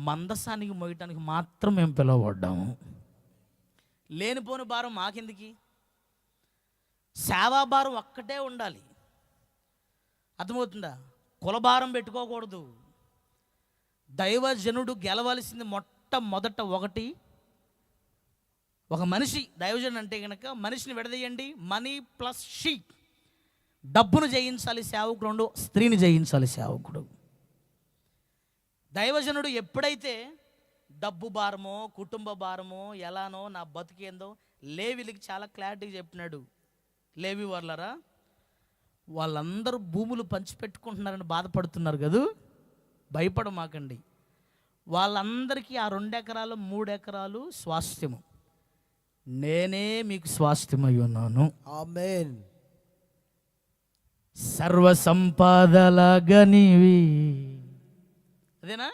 మందసానికి మోయటానికి మాత్రం మేము పిలువబడ్డాము. లేనిపోని భారం మాకెందుకు? సేవాభారం ఒక్కటే ఉండాలి. అర్థమవుతుందా? కులభారం పెట్టుకోకూడదు. దైవజనుడు గెలవలసింది మొట్టమొదట ఒక మనిషి. దైవజనుడు అంటే కనుక మనిషిని విడదీయండి. Money plus sheet. డబ్బును జయించాలి సేవకుడు, స్త్రీని జయించాలి సేవకుడు. దైవజనుడు ఎప్పుడైతే డబ్బు భారమో కుటుంబ భారమో ఎలానో నా బతికేందో లేవీలకి చాలా క్లారిటీగా చెప్పినాడు. లేవి వాళ్ళరా, వాళ్ళందరూ భూములు పంచిపెట్టుకుంటున్నారని బాధపడుతున్నారు కదూ, భయపడమాకండి. వాళ్ళందరికీ ఆ 2 ఎకరాలు 3 ఎకరాలు స్వాస్థ్యము, నేనే మీకు స్వాస్థ్యమై ఉన్నాను. ఆమేన్. సర్వ సంపదల గనివి, అదేనా?